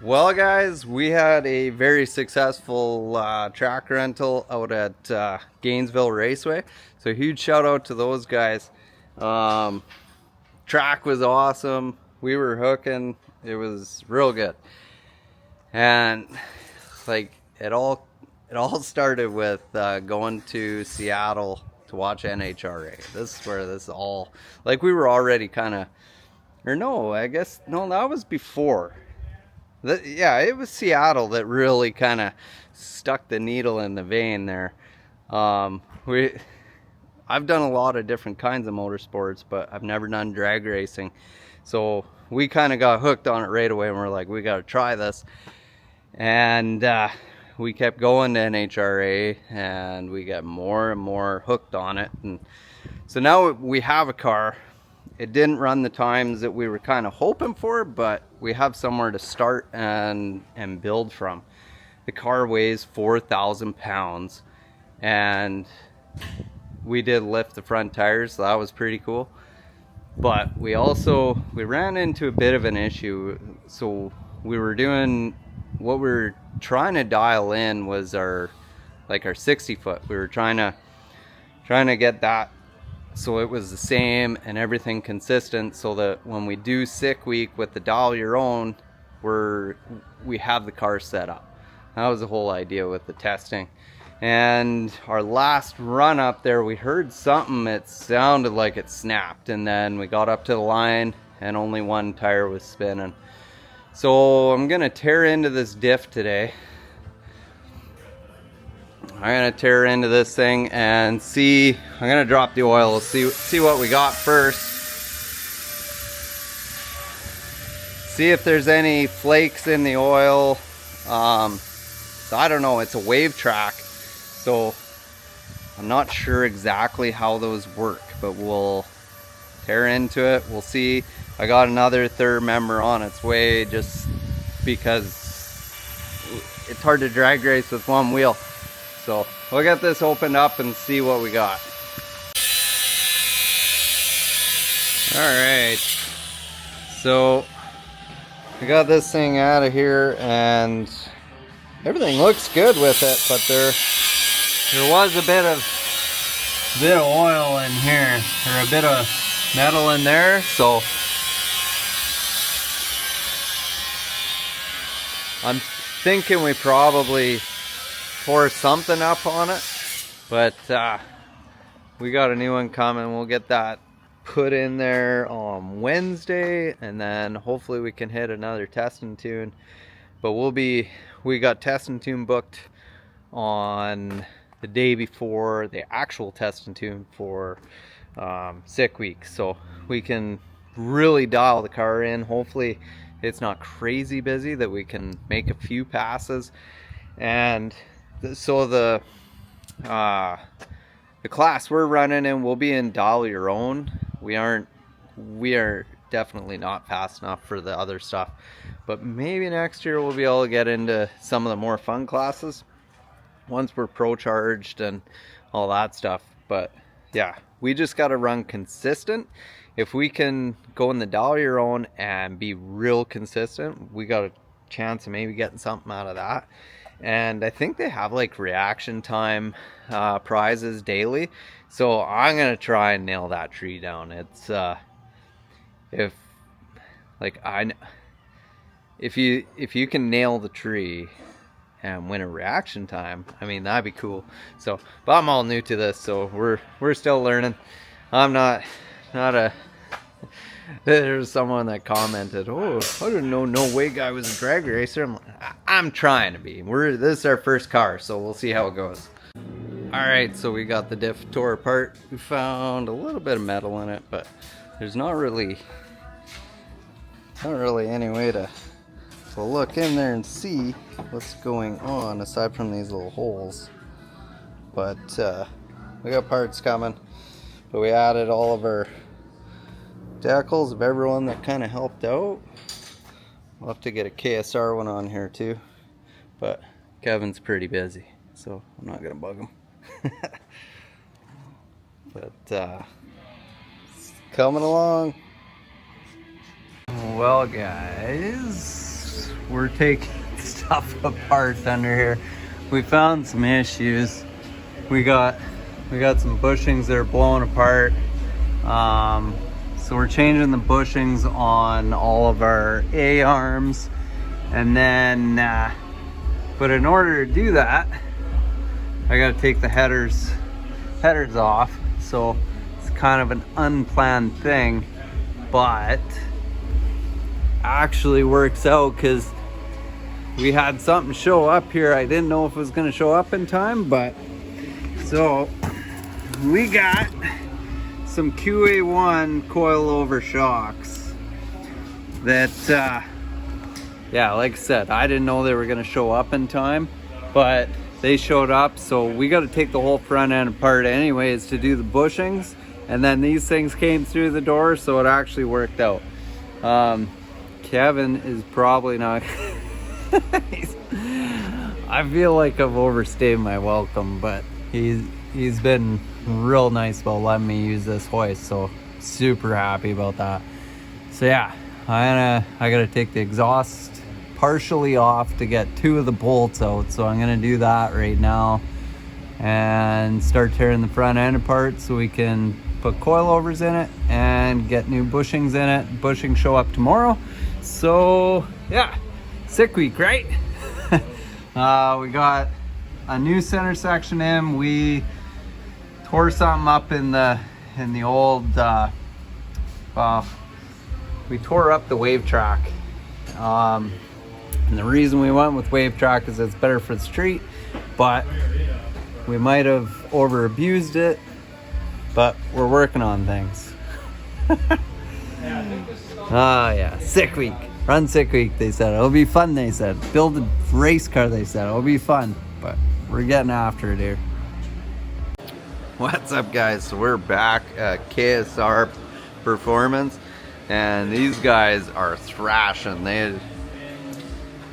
Well, guys, we had a very successful track rental out at Gainesville Raceway. So huge shout out to those guys. Track was awesome. We were hooking. It was real good. And like it all started with going to Seattle to watch NHRA. This is where this all, like, we were already kind of, or no, I guess no, that was before. Yeah, it was Seattle that really kind of stuck the needle in the vein there. We I've done a lot of different kinds of motorsports, but I've never done drag racing. So we kind of got hooked on it right away, and we're like, we got to try this. And we kept going to NHRA, and we got more and more hooked on it. And so now we have a car. It didn't run the times that we were kind of hoping for, but we have somewhere to start and build from. The car weighs 4,000 pounds, and we did lift the front tires, so that was pretty cool. But we ran into a bit of an issue. So we were doing, what we were trying to dial in was our 60 foot. We were trying to get that so it was the same and everything consistent, so that when we do sick week with the dial your own, we have the car set up. That was the whole idea with the testing. And our last run up there, we heard something, it sounded like it snapped, and then we got up to the line and only one tire was spinning. So I'm gonna tear into this diff today. I'm gonna tear into this thing and see. I'm gonna drop the oil, see what we got first. See if there's any flakes in the oil. So I don't know, it's a wave track, so I'm not sure exactly how those work, but we'll tear into it. We'll see. I got another third member on its way, just because it's hard to drag race with one wheel. So we'll get this opened up and see what we got. Alright, so we got this thing out of here and everything looks good with it, but there was a bit of oil in here, or a bit of metal in there, so I'm thinking we probably pour something up on it, but we got a new one coming. We'll get that put in there on Wednesday, and then hopefully we can hit another test and tune. But we got test and tune booked on the day before the actual test and tune for sick week, so we can really dial the car in. Hopefully it's not crazy busy, that we can make a few passes. And so the class we're running in will be in dial your own. We are definitely not fast enough for the other stuff, but maybe next year we'll be able to get into some of the more fun classes once we're pro charged and all that stuff. But yeah, we just got to run consistent. If we can go in the dial your own and be real consistent, we got a chance of maybe getting something out of that. And I think they have like reaction time prizes daily, so I'm gonna try and nail that tree down. It's if you can nail the tree and win a reaction time, I mean, that'd be cool. So, but I'm all new to this, so we're still learning. I'm not a There's someone that commented, "Oh, I didn't know No Way guy was a drag racer." I'm trying to be. This is our first car, so we'll see how it goes. All right, so we got the diff tore apart. We found a little bit of metal in it, but there's not really any way to look in there and see what's going on aside from these little holes. But we got parts coming. But we added all of our decals of everyone that kind of helped out. We'll have to get a KSR one on here too, but Kevin's pretty busy, so I'm not gonna bug him. But it's coming along. Well, guys, we're taking stuff apart under here. We found some issues. We got some bushings that are blowing apart. So we're changing the bushings on all of our A-arms, and then but in order to do that, I got to take the headers off. So it's kind of an unplanned thing, but actually works out because we had something show up here. I didn't know if it was going to show up in time, but so we got some QA1 coilover shocks that yeah, like I said, I didn't know they were going to show up in time, but they showed up. So we got to take the whole front end apart anyways to do the bushings, and then these things came through the door, so it actually worked out. Kevin is probably not I feel like I've overstayed my welcome, but he's been real nice about letting me use this hoist, so super happy about that. So yeah, I gotta take the exhaust partially off to get 2 of the bolts out, so I'm gonna do that right now and start tearing the front end apart so we can put coilovers in it and get new bushings in it. Bushings show up tomorrow, so yeah, sick week, right? We got a new center section in. We tore something up in the old we tore up the wave track, and the reason we went with wave track is it's better for the street, but we might have over abused it, but we're working on things. Yeah, sick week, run sick week, they said. It'll be fun, they said. Build a race car, they said. It'll be fun, but we're getting after it here. What's up, guys? So we're back at KSR Performance, and these guys are thrashing. They're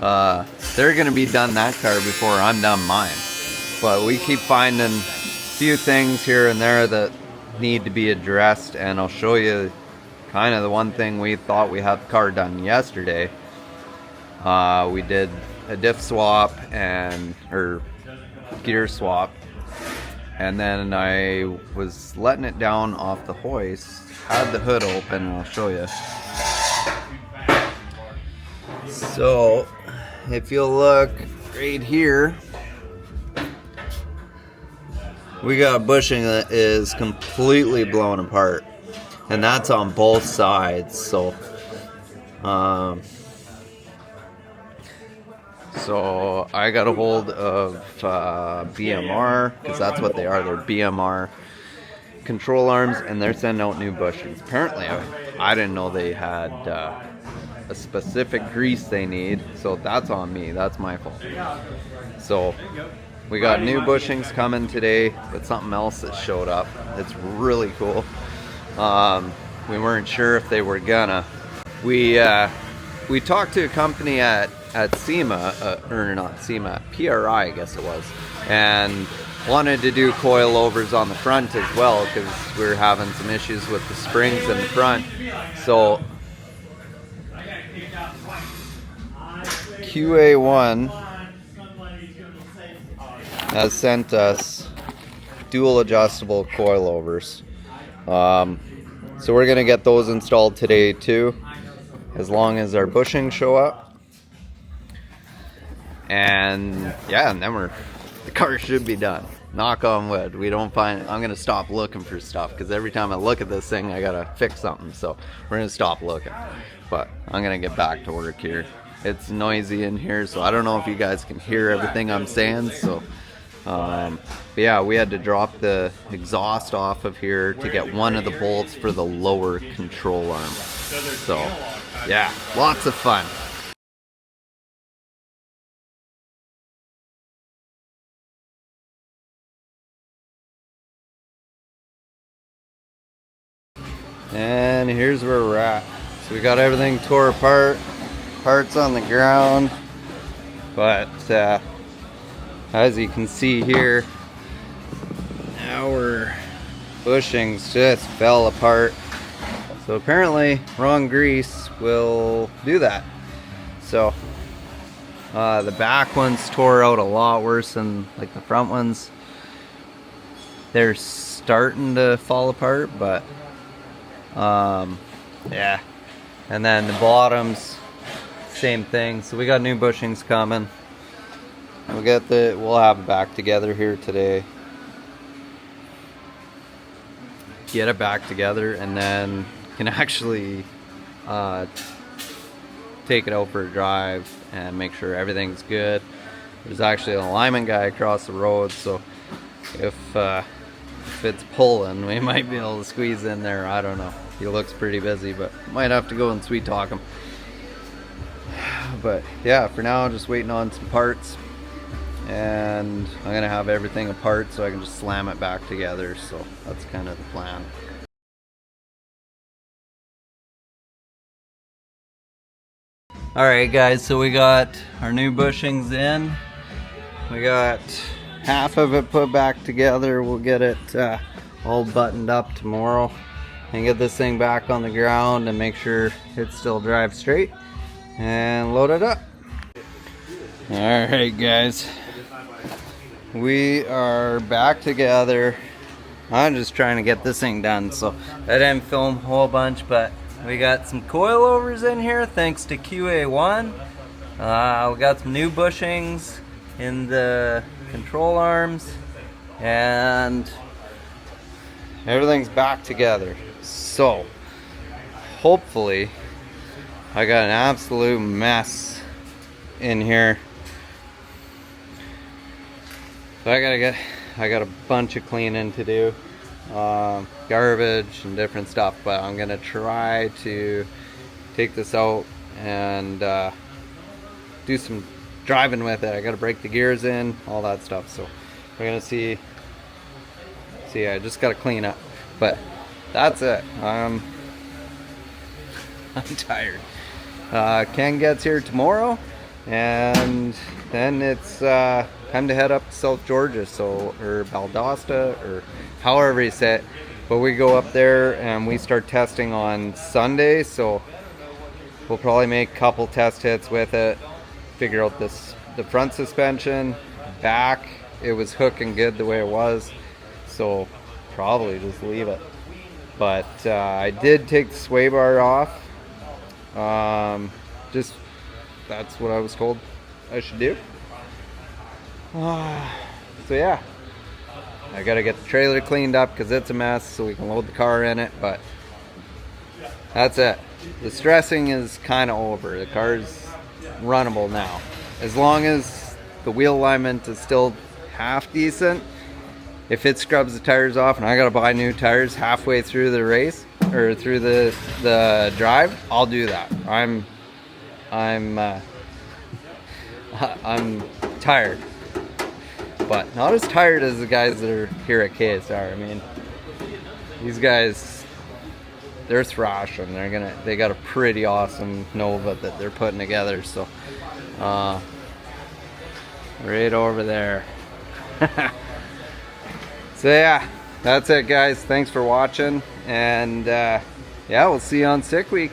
gonna be done that car before I'm done mine, but we keep finding a few things here and there that need to be addressed, and I'll show you kind of the one thing we thought we had the car done yesterday. We did a diff swap or gear swap, and then I was letting it down off the hoist, had the hood open, and I'll show you. So if you look right here, we got a bushing that is completely blown apart, and that's on both sides. So so I got a hold of BMR, because that's what they are. They're BMR control arms, and they're sending out new bushings. Apparently I didn't know they had a specific grease they need, so that's on me. That's my fault. So we got new bushings coming today with something else that showed up. It's really cool. We weren't sure if they were gonna. We talked to a company at SEMA, or not SEMA, PRI I guess it was, and wanted to do coilovers on the front as well, because we were having some issues with the springs in the front. So QA1 has sent us dual adjustable coilovers. So we're gonna get those installed today too, as long as our bushings show up. And yeah, and then the car should be done. Knock on wood. I'm gonna stop looking for stuff, because every time I look at this thing I gotta fix something, so we're gonna stop looking. But I'm gonna get back to work here. It's noisy in here, so I don't know if you guys can hear everything I'm saying. So but yeah, we had to drop the exhaust off of here to get one of the bolts for the lower control arm. So yeah, lots of fun. And here's where we're at. So we got everything tore apart, parts on the ground, but as you can see here, our bushings just fell apart. So apparently wrong grease will do that. So The back ones tore out a lot worse than like the front ones. They're starting to fall apart, but yeah. And then the bottoms, same thing. So we got new bushings coming. We'll have it back together here today. Get it back together, and then can actually take it out for a drive and make sure everything's good. There's actually an alignment guy across the road, so if it's pulling, we might be able to squeeze in there. I don't know. He looks pretty busy, but might have to go and sweet talk him. But yeah, for now, just waiting on some parts, and I'm gonna have everything apart so I can just slam it back together. So that's kind of the plan. Alright guys, so we got our new bushings in. We got half of it put back together. We'll get it all buttoned up tomorrow and get this thing back on the ground and make sure it still drives straight and load it up. Alright guys, we are back together. I'm just trying to get this thing done, so I didn't film a whole bunch, but we got some coilovers in here thanks to QA1. We got some new bushings in the control arms, and everything's back together. So hopefully, I got an absolute mess in here. So I got a bunch of cleaning to do. Garbage and different stuff, but I'm gonna try to take this out and do some driving with it. I gotta break the gears in, all that stuff, so we're gonna see. I just gotta clean up, but that's it. I'm tired. Ken gets here tomorrow, and then it's time to head up to South Georgia, or Valdosta, or however you say it. But we go up there and we start testing on Sunday, so we'll probably make a couple test hits with it, figure out the front suspension. Back, it was hooking good the way it was, so probably just leave it. But I did take the sway bar off. Just that's what I was told I should do. So yeah, I gotta get the trailer cleaned up because it's a mess, so we can load the car in it. But that's it. The stressing is kind of over. The car's runnable now, as long as the wheel alignment is still half decent. If it scrubs the tires off and I gotta buy new tires halfway through the race or through the drive, I'll do that. I'm tired, but not as tired as the guys that are here at KSR. I mean, these guys, they're thrashing. They got a pretty awesome Nova that they're putting together. So, right over there. So yeah, that's it guys. Thanks for watching, and yeah, we'll see you on Sick Week.